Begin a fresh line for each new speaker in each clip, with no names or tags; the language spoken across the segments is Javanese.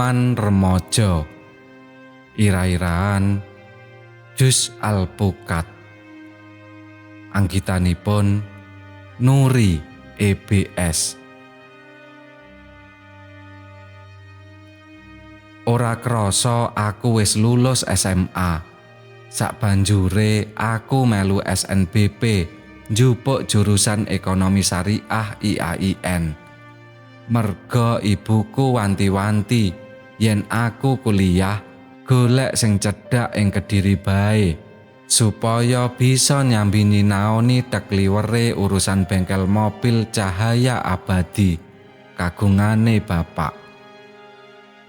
Pengalaman remaja. Ira-iraan Juz Alpukat. Anggitanipun Nuri EBS. Ora krasa aku wis lulus SMA. Sakbanjure aku melu SNBP, njupuk jurusan Ekonomi Syariah IAIN. Merga ibuku wanti-wanti yen aku kuliah golek sing cedhak ing Kediri bae supaya bisa nyambi nyinaoni tekliwere urusan bengkel mobil Cahaya Abadi kagungane bapak.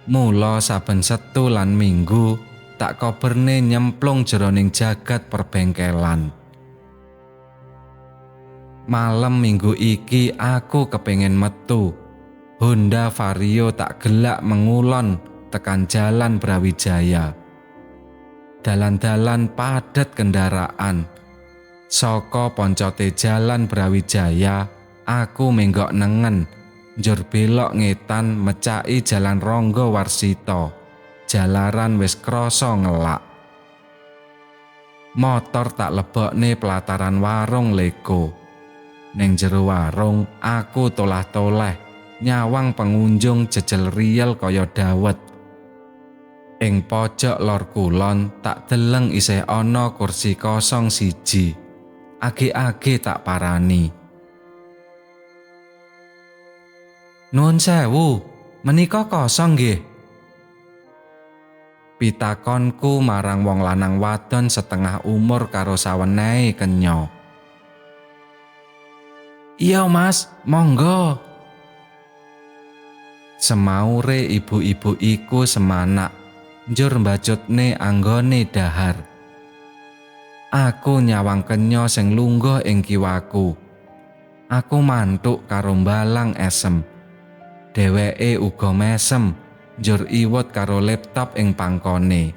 Mula saben Setu lan Minggu tak koberne nyemplung jroning jagat perbengkelan. Malam minggu iki aku kepengin metu. Honda Vario tak gelak mengulon tekan jalan Brawijaya. Dalan-dalan padat kendaraan. Saka poncote jalan Brawijaya, aku menggok nengen, njur belok ngetan mecaki jalan Ronggo Warsito. Jalaran wis krasa ngelak. Motor tak lebokne pelataran warung Lego. Ning jero warung aku tolah-toleh nyawang pengunjung jejel riel kaya dawet. Ing pojok lor kulon tak deleng isih ana kursi kosong siji. Age-age tak parani. Nuwun sewu, menika kosong nggih? Pitakonku marang wong lanang wadon setengah umur karo sawenehe kenya. Iya mas, monggo. Semaure ibu-ibu iku semanak, njur mbacutne anggone dahar. Aku nyawang kenya sing lungguh ing kiwaku. Aku mantuk karo mbalang esem. Dheweke uga mesem, njur iwut karo laptop ing pangkone.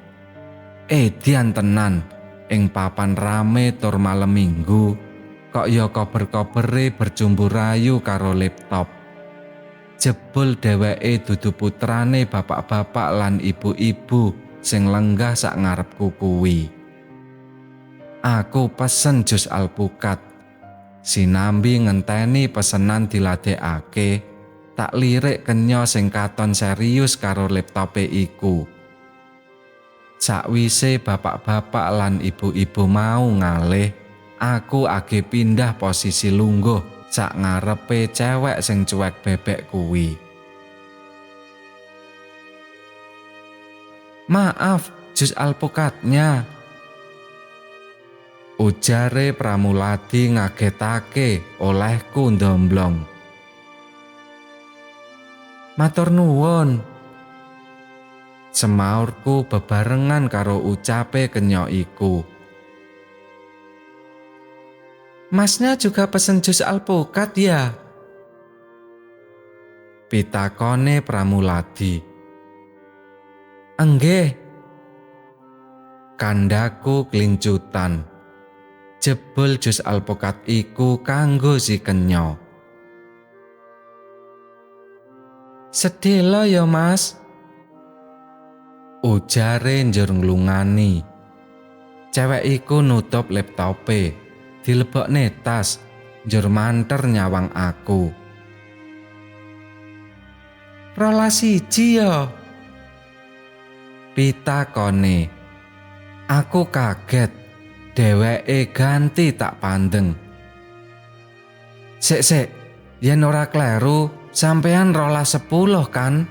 Edian tenan, ing papan rame tur malem minggu, kok ya kober-kobere berjumbu rayu karo laptop. Jebul dheweke dudu putrane bapak-bapak lan ibu-ibu sing lenggah sak ngarepku kuwi. Aku pesen jus alpukat. Sinambi ngenteni pesenan diladekake, tak lirik kenya sing katon serius karo laptope iku. Sakwise bapak-bapak lan ibu-ibu mau ngalih, aku age pindah posisi lungguh sak ngarepe cewek sing cuek bebek kuwi. Maaf, jus alpukatnya. Ujare Pramuladi ngagetake olehku ndomblong. Matur nuwun. Semaurku bebarengan karo ucape kenya iku. Masnya juga pesen jus alpukat ya? Pitakone Pramuladi. Enggih. Kandaku klincutan. Jebul jus alpukat iku kanggo si kenya. Sedhela ya mas. Ujare njur nglungani. Cewek iku nutup laptope. Dilebokne tas, njur manter nyawang aku. Rola siji ya? Pitakone. Aku kaget, dheweke ganti tak pandeng. Sik, yen ora kleru, sampean rola 10 kan?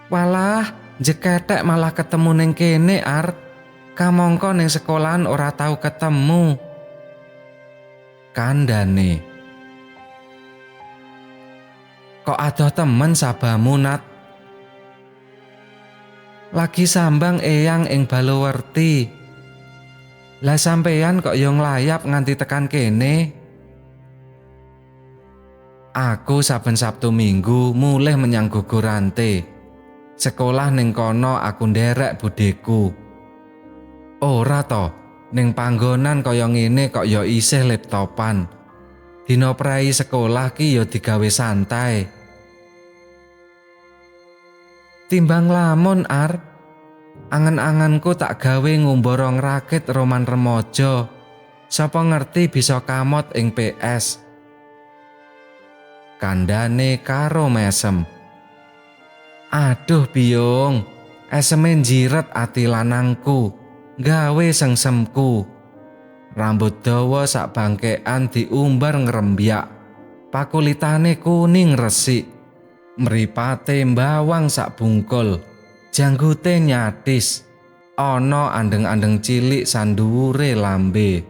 Walah, jekethek malah ketemu ning kene Ar. Kamangka ning sekolahan ora tau ketemu. Kandhane. Kok adoh temen sabamu Nat? Lagi sambang eyang ing Balowerti. Lah sampeyan kok yo nglayap nganti tekan kene? Aku saben Sabtu Minggu mulih menyang Gugurante. Sekolah ning kono aku nderek budeku. Ora to, ning panggonan kaya ngene kok ya isih laptopan. Dina prei sekolah ki ya digawe santai. Timbang lamun angen-angenku tak gawe ngumborong rakit roman remaja. Sapa ngerti bisa kamot ing PS. Kandhane karo mesem. Aduh Biyung, eseme njiret ati lanangku, gawe sengsemku. Rambut dawa sak bangkekan diumbar ngrembyak. Pakulitane kuning resik. Mripate mbawang sak bungkul. Janggute nyatis. Ana andeng-andeng cilik sanduwure lambe.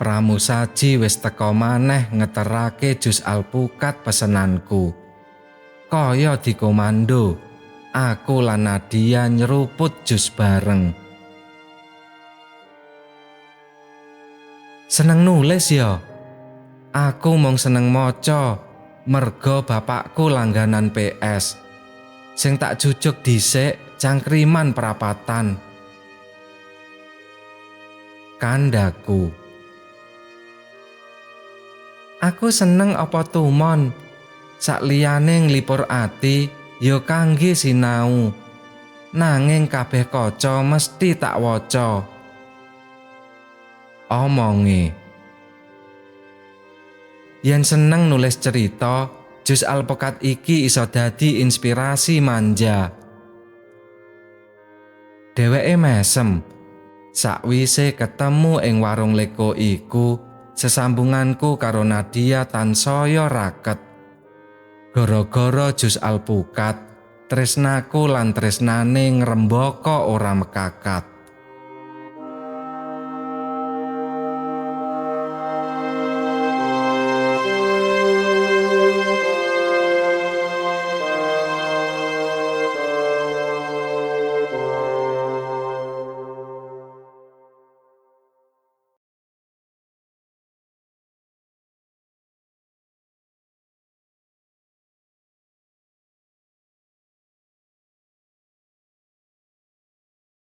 Pramusaji wis teka maneh ngeterake jus alpukat pesenanku. Kaya dikomando, aku lan Nadia nyeruput jus bareng. Seneng nulis ya? Aku mung seneng maca, merga bapakku langganan PS. Sing tak jujuk dhisik cangkriman perapatan. Kandaku. Aku seneng apa tumon. Sakliyane nglipur ati ya kangge sinau. Nanging kabeh kaca mesti tak waca. Omonge. Yen seneng nulis cerita, jus alpukat iki iso dadi inspirasi manja. Dheweke mesem. Sakwise ketemu ing warung leko iku, sesambunganku karo Nadia tansaya raket. Gara-gara jus alpukat, tresnaku lan tresnane ngrembaka ora mekakat.